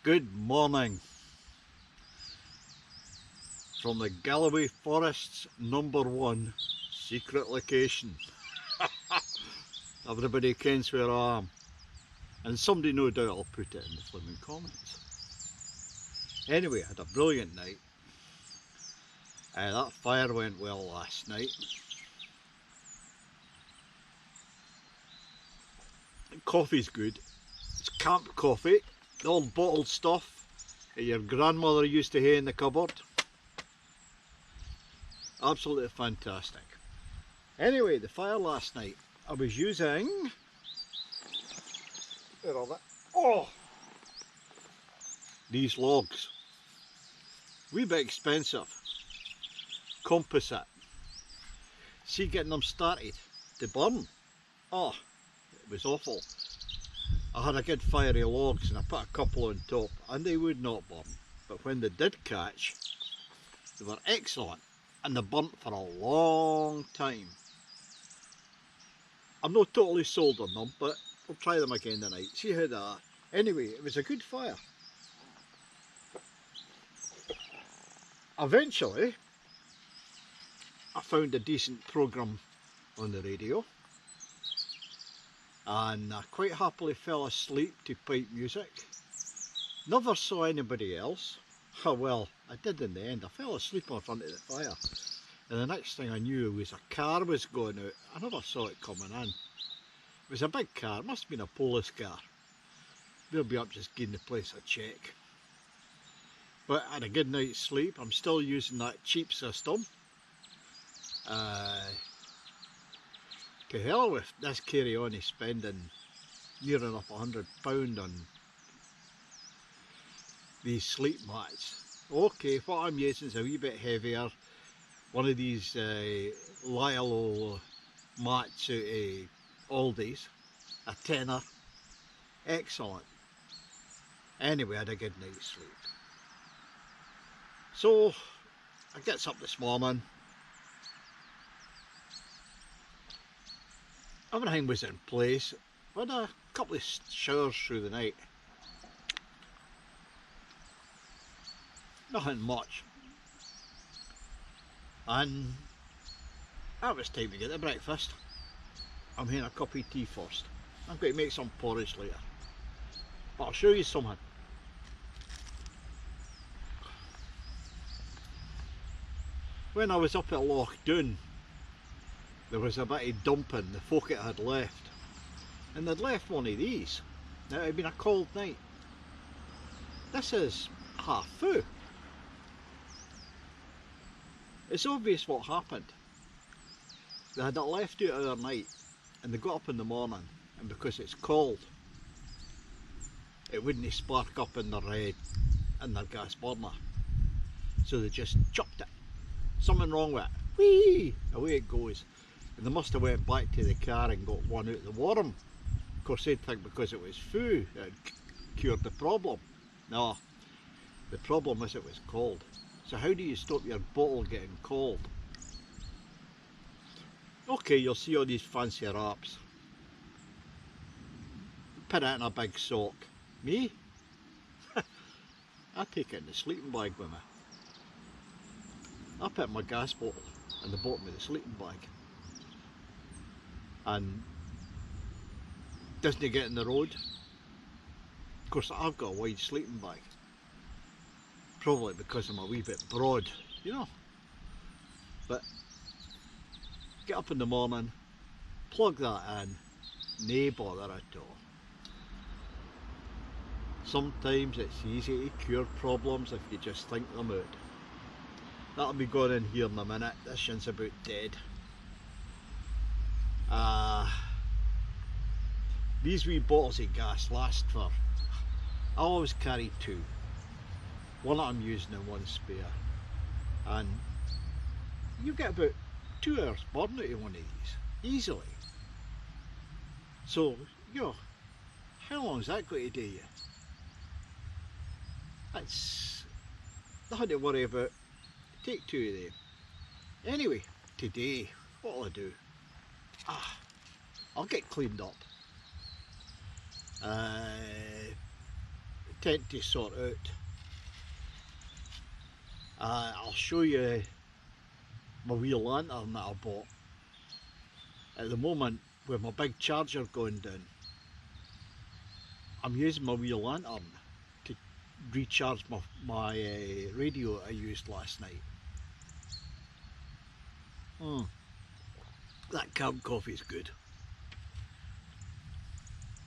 Good morning from the Galloway Forest's #1 secret location. Everybody kens where I am, and somebody no doubt will put it in the flipping comments. Anyway, I had a brilliant night. That fire went well last night. Coffee's good. It's camp coffee, the old bottled stuff that your grandmother used to have in the cupboard. Absolutely fantastic. Anyway, the fire last night, I was using, where are they? Oh, these logs. Wee bit expensive. Composite. See, getting them started to burn. Oh, it was awful. I had a good fiery logs and I put a couple on top and they would not burn. But when they did catch, they were excellent and they burnt for a long time. I'm not totally sold on them, but we'll try them again tonight, see how they are. Anyway, it was a good fire. Eventually, I found a decent programme on the radio and I quite happily fell asleep to pipe music. Never saw anybody else. Oh well, I did in the end. I fell asleep in front of the fire and the next thing I knew was a car was going out. I never saw it coming in. It was a big car, it must have been a police car. They'll be up just giving the place a check. But I had a good night's sleep. I'm still using that cheap system. To hell with this carry on is spending near enough £100 on these sleep mats. Okay, what I'm using is a wee bit heavier. One of these Lilo mats out of Aldi's, a tenner. Excellent. Anyway, I had a good night's sleep. So I gets up this morning. Everything was in place. I had a couple of showers through the night. Nothing much. And that was time to get the breakfast. I'm having a cup of tea first. I'm going to make some porridge later. But I'll show you something. When I was up at Loch Doon, there was a bit of dumping the folk it had left. And they'd left one of these. Now it had been a cold night. This is half full. It's obvious what happened. They had it left out overnight and they got up in the morning and because it's cold, it wouldn't spark up in their gas burner. So they just chucked it. Something wrong with it. Whee! Away it goes. And they must have went back to the car and got one out of the warm. Of course they'd think because it was full it had cured the problem. No, the problem is it was cold. So how do you stop your bottle getting cold? Okay, you'll see all these fancy wraps. Put it in a big sock. Me? I take it in the sleeping bag with me. I put my gas bottle in the bottom of the sleeping bag. And doesn't get in the road. Of course I've got a wide sleeping bag. Probably because I'm a wee bit broad, you know. But get up in the morning, plug that in, nae bother at all. Sometimes it's easy to cure problems if you just think them out. That'll be going in here in a minute. This shin's about dead. These wee bottles of gas last for, I always carry two. One that I'm using and one spare. And you get about 2 hours burn out of one of these, easily. So, you know, how long is that going to do you? That's nothing to worry about. Take 2 of them. Anyway, today, what'll I do? I'll get cleaned up. tend to sort out. I'll show you my wee lantern that I bought. At the moment, with my big charger going down, I'm using my wee lantern to recharge my radio I used last night. That canned coffee is good.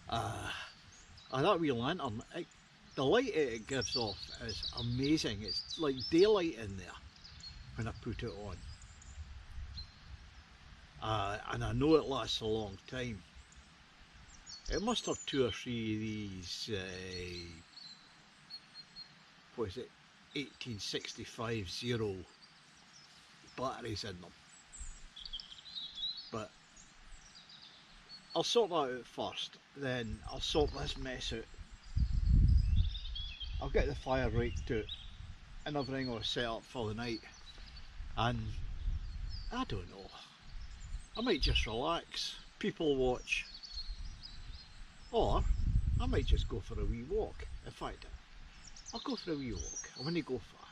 And that wee lantern, the light it gives off is amazing. It's like daylight in there when I put it on. And I know it lasts a long time. It must have 2 or 3 of these, what is it, 1865 zero batteries in them. But I'll sort that out first, then I'll sort this mess out. I'll get the fire raked out and everything all set up for the night, and I don't know, I might just relax, people watch, or I might just go for a wee walk. In fact, I'll go for a wee walk. I wouldn't go far.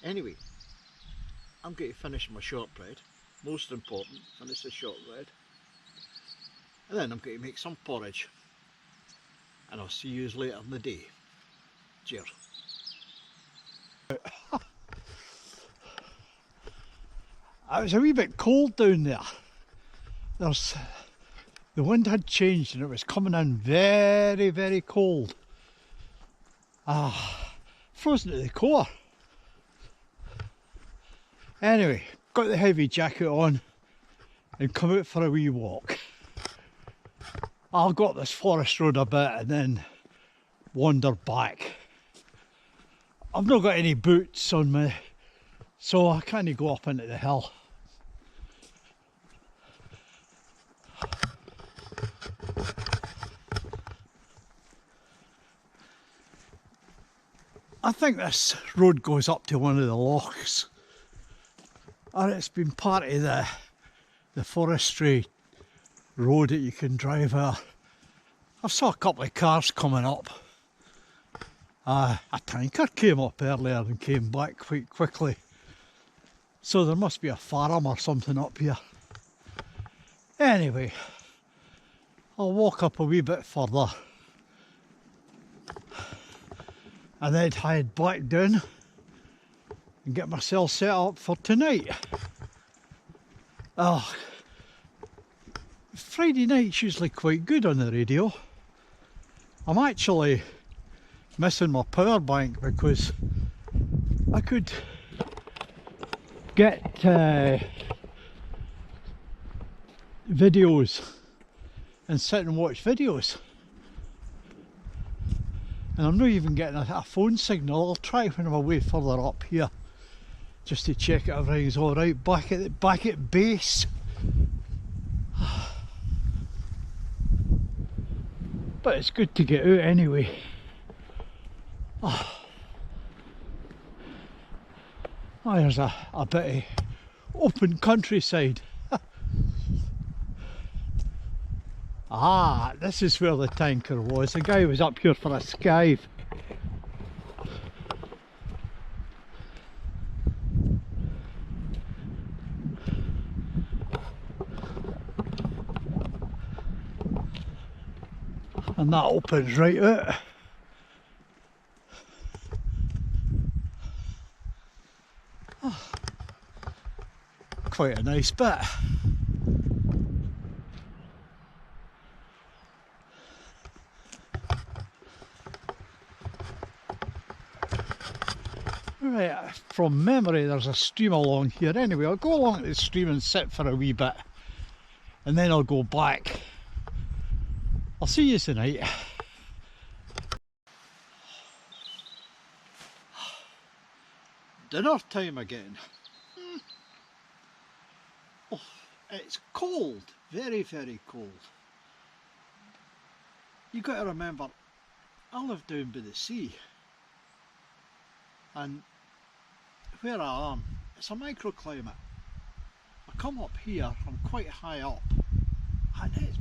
Anyway, I'm going to finish my shortbread. Most important, finish the shortbread. And then I'm going to make some porridge. And I'll see you later in the day. Cheers. It was a wee bit cold down there. The wind had changed and it was coming in very, very cold. Frozen to the core. Anyway, got the heavy jacket on and come out for a wee walk. I'll go up this forest road a bit and then wander back. I've not got any boots on me, so I can't go up into the hill. I think this road goes up to one of the lochs, and it's been part of the forestry road that you can drive there. I saw a couple of cars coming up. A tanker came up earlier and came back quite quickly, so there must be a farm or something up here. Anyway, I'll walk up a wee bit further and then head back down and get myself set up for tonight. Friday night's usually quite good on the radio. I'm actually missing my power bank because I could get videos and sit and watch videos, and I'm not even getting a phone signal. I'll try when I'm away further up here just to check everything's alright back at base. But it's good to get out anyway. There's a bit of open countryside. This is where the tanker was. The guy was up here for a skive. And that opens right out. Quite a nice bit. Right, from memory there's a stream along here. Anyway, I'll go along the stream and sit for a wee bit, and then I'll go back. I'll see you tonight. Dinner time again. Oh, it's cold, very, very cold. You got to remember, I live down by the sea, and where I am, it's a microclimate. I come up here, I'm quite high up, and it's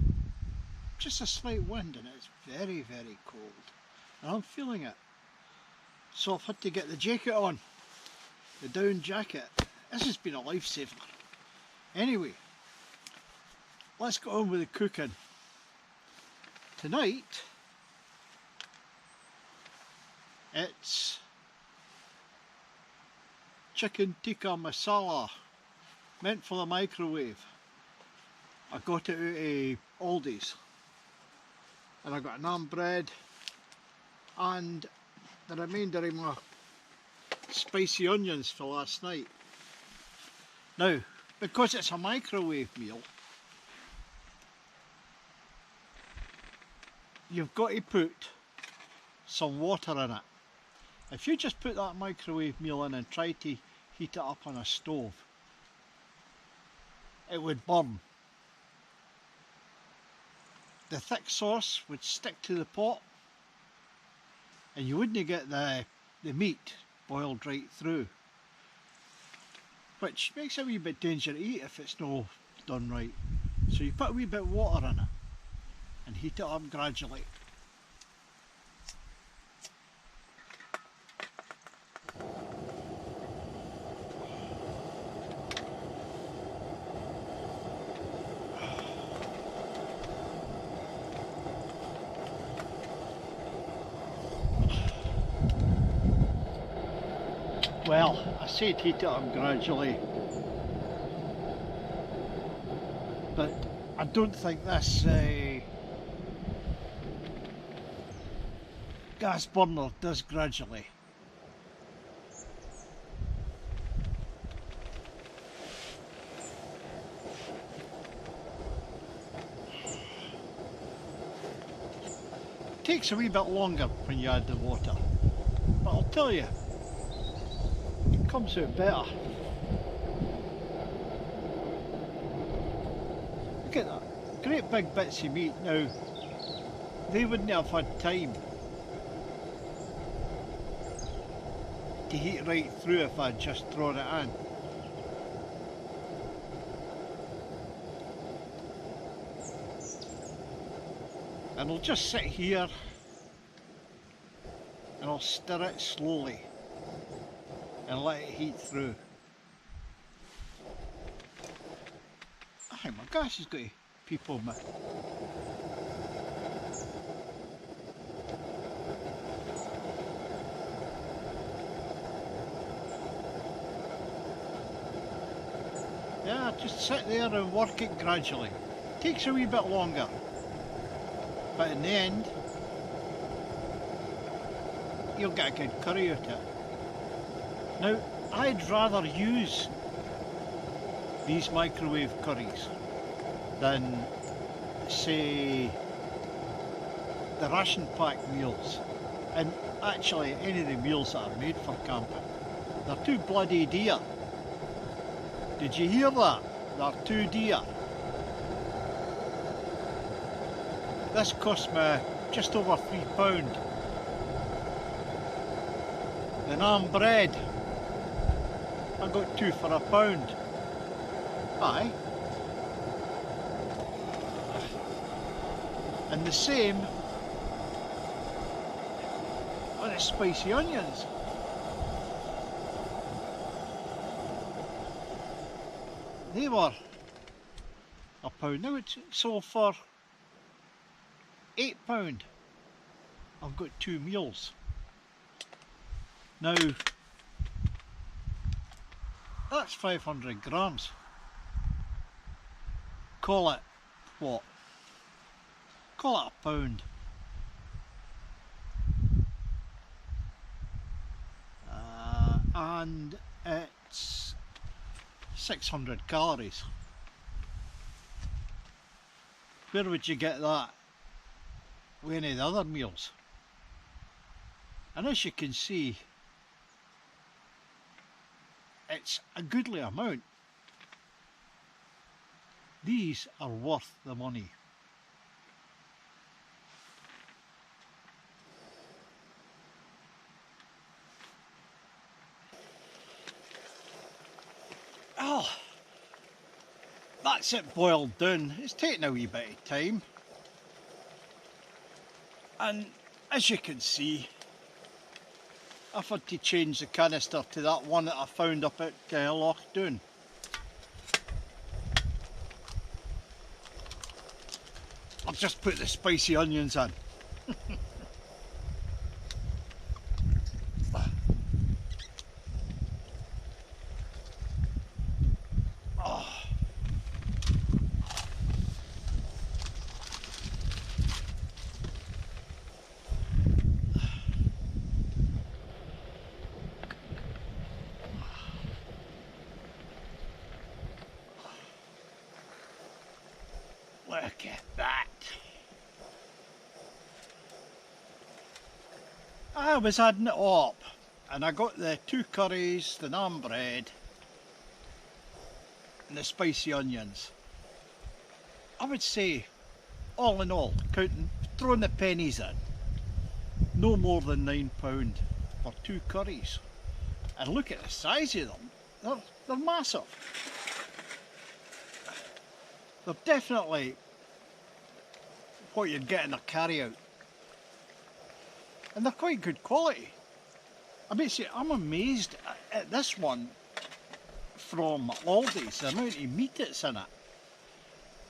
just a slight wind and it's very, very cold, and I'm feeling it. So I've had to get the jacket on, the down jacket. This has been a lifesaver. Anyway, let's get on with the cooking. Tonight, it's chicken tikka masala, meant for the microwave. I got it out of Aldi's, and I got naan bread and the remainder of my spicy onions for last night. Now, because it's a microwave meal, you've got to put some water in it. If you just put that microwave meal in and try to heat it up on a stove, it would burn. The thick sauce would stick to the pot and you wouldn't get the meat boiled right through, which makes it a wee bit dangerous to eat if it's not done right. So you put a wee bit of water in it and heat it up gradually. Well, I said heat it up gradually, but I don't think this gas burner does gradually. It takes a wee bit longer when you add the water, but I'll tell you, it comes out better. Look at that, great big bits of meat. Now, they wouldn't have had time to heat right through if I'd just thrown it in. And I'll just sit here and I'll stir it slowly and let it heat through. I think my gas has got to peep on me. Yeah, just sit there and work it gradually. Takes a wee bit longer, but in the end, you'll get a good curry out of it. Now, I'd rather use these microwave curries than, say, the ration pack meals, and actually any of the meals that are made for camping. They're too bloody dear. Did you hear that? They're too dear. This cost me just over £3. The naan bread, I got 2 for £1. Aye. And the same with the spicy onions. They were £1. Now it's sold for £8. I've got 2 meals. Now, that's 500 grams. Call it what? Call it £1. And it's 600 calories. Where would you get that with any of the other meals? And as you can see, it's a goodly amount. These are worth the money. Oh, that's it boiled down. It's taken a wee bit of time. And as you can see, I've had to change the canister to that one that I found up at Loch Doon. I've just put the spicy onions in. Oh. Look at that. I was adding it up and I got the 2 curries, the naan bread and the spicy onions. I would say, all in all, throwing the pennies in, no more than £9 for 2 curries. And look at the size of them, they're massive. They're definitely what you'd get in a carry out. And they're quite good quality. I mean, see, I'm amazed at this one from Aldi's, the amount of meat that's in it.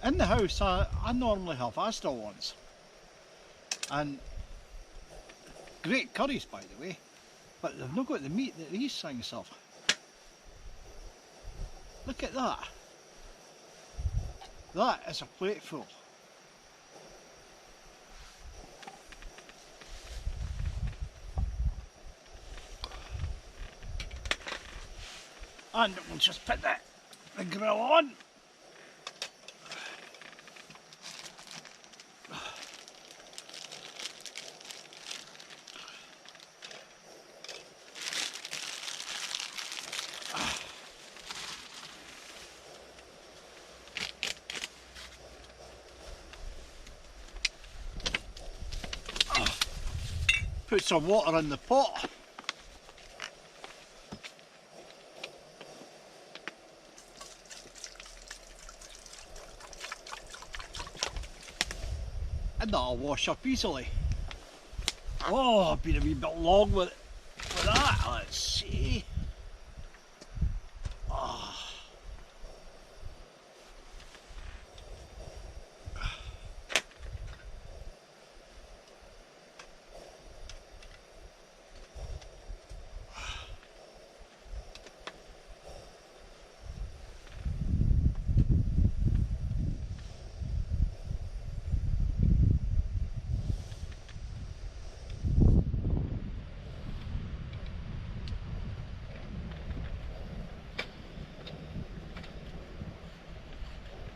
In the house, I normally have Asda ones. And great curries, by the way. But they've not got the meat that these things have. Look at that. That is a plateful. And we'll just put the grill on. Put some water in the pot. And that'll wash up easily. Oh, I've been a wee bit long with that. Let's see. Oh.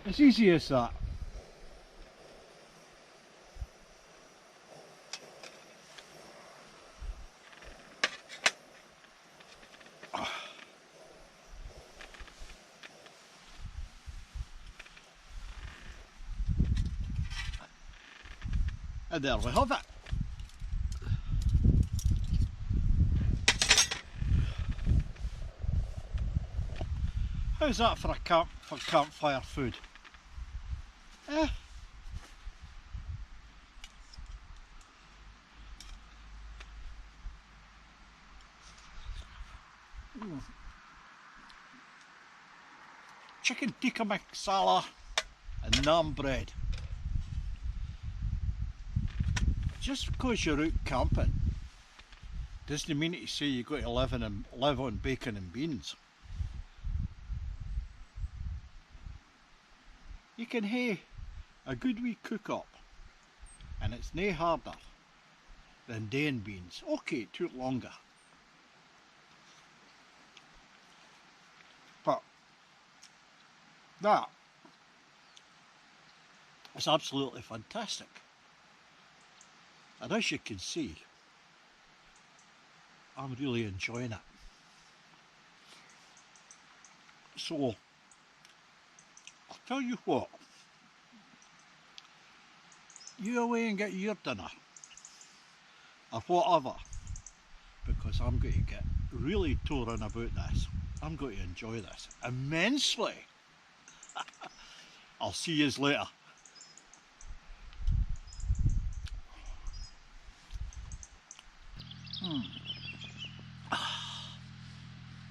As easy as that. And there we have it. How's that for campfire food? Eh? Chicken tikka masala and naan bread. Just because you're out camping doesn't mean to say you've got to live on bacon and beans. You can hae a good wee cook up and it's nae harder than doing beans. Okay, it took longer, but that is absolutely fantastic. And as you can see, I'm really enjoying it. So, I'll tell you what, you away and get your dinner, or whatever, because I'm going to get really torn about this. I'm going to enjoy this immensely. I'll see you later.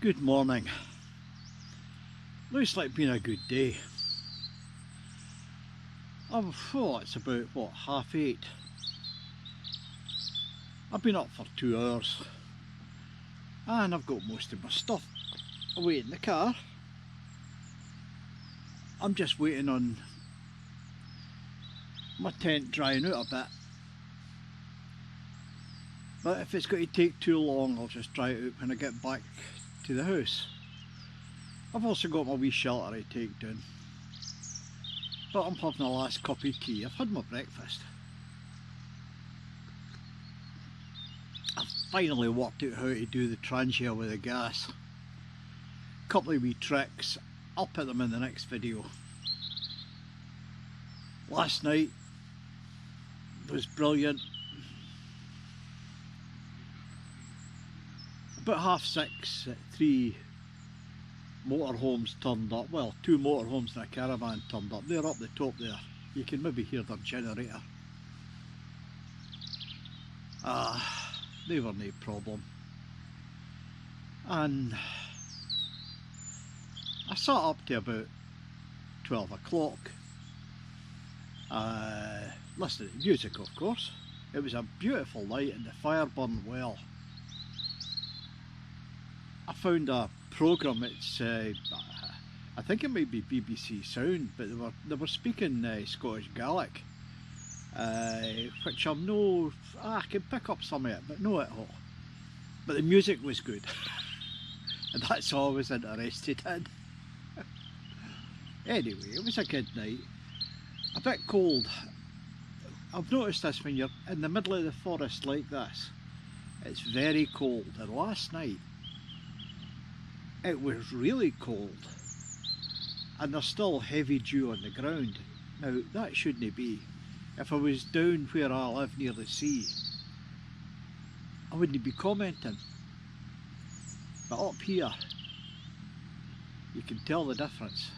Good morning. Looks like being a good day. It's about, what, 8:30. I've been up for 2 hours and I've got most of my stuff away in the car. I'm just waiting on my tent drying out a bit. But if it's going to take too long, I'll just dry it out when I get back to the house. I've also got my wee shelter I take down. But I'm having a last cup of tea. I've had my breakfast. I've finally worked out how to do the Trangia with the gas. Couple of wee tricks. I'll put them in the next video. Last night was brilliant. About 6:30, 3 motorhomes turned up. Well, 2 motorhomes and a caravan turned up. They're up the top there. You can maybe hear their generator. They were no problem. And I sat up to about 12 o'clock. Listening to music, of course. It was a beautiful night and the fire burned well. I found a programme, it's I think it might be BBC Sound, but they were speaking Scottish Gaelic, which I'm no, I can pick up some of it, but no at all. But the music was good, and that's all I was interested in. Anyway, it was a good night. A bit cold. I've noticed this when you're in the middle of the forest like this. It's very cold, and last night it was really cold, and there's still heavy dew on the ground. Now that shouldn't be. If I was down where I live near the sea, I wouldn't be commenting, but up here you can tell the difference.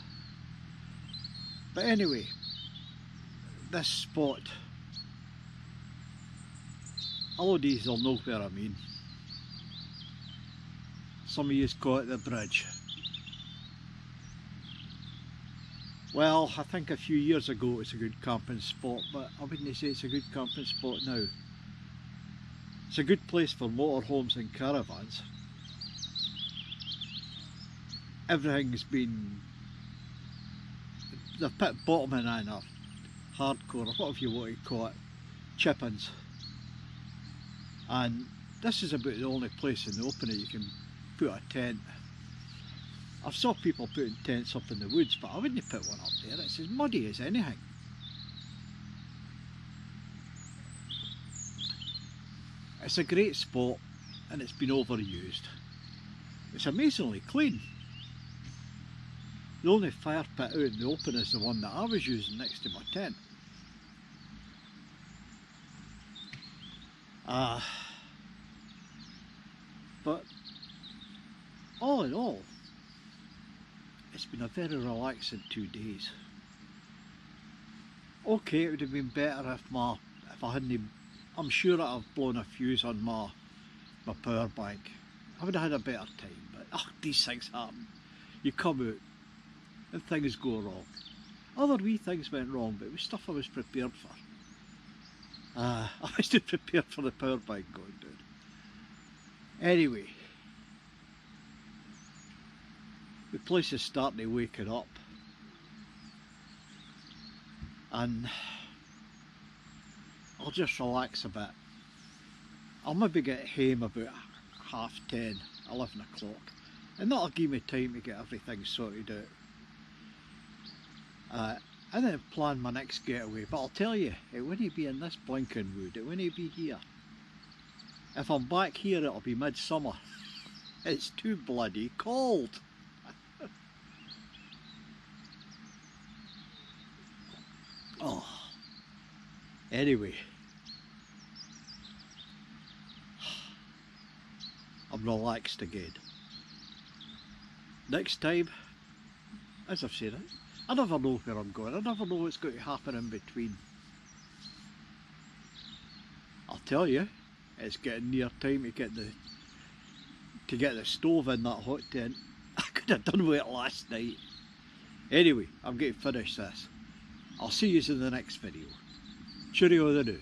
But anyway, this spot, a lot of these will know where I mean. Some of you's call it the bridge. Well, I think a few years ago it was a good camping spot, but I wouldn't say it's a good camping spot now. It's a good place for motorhomes and caravans. Everything's been, they've put bottoming in, or hardcore, or whatever you want to call it, chippings. And this is about the only place in the open that you can put a tent. I've saw people putting tents up in the woods, but I wouldn't put one up there. It's as muddy as anything. It's a great spot and it's been overused. It's amazingly clean. The only fire pit out in the open is the one that I was using next to my tent. But all in all, it's been a very relaxing 2 days. Okay, it would have been better if I hadn't, I'm sure I'd have blown a fuse on my power bank. I would have had a better time, but these things happen. You come out and things go wrong. Other wee things went wrong, but it was stuff I was prepared for. I wasn't prepared for the power bank going down. Anyway, the place is starting to wake it up, and I'll just relax a bit. I'll maybe get home about 10:30, 11 o'clock, and that'll give me time to get everything sorted out. And then plan my next getaway, but I'll tell you, it wouldn't be in this blinking wood, it wouldn't be here. If I'm back here it'll be midsummer. It's too bloody cold. Anyway, I'm relaxed again. Next time, as I've said, I never know where I'm going. I never know what's going to happen in between. I'll tell you, it's getting near time to to get the stove in that hot tent. I could have done with it last night. Anyway, I'm going to finish this. I'll see you in the next video. Cheerio the new.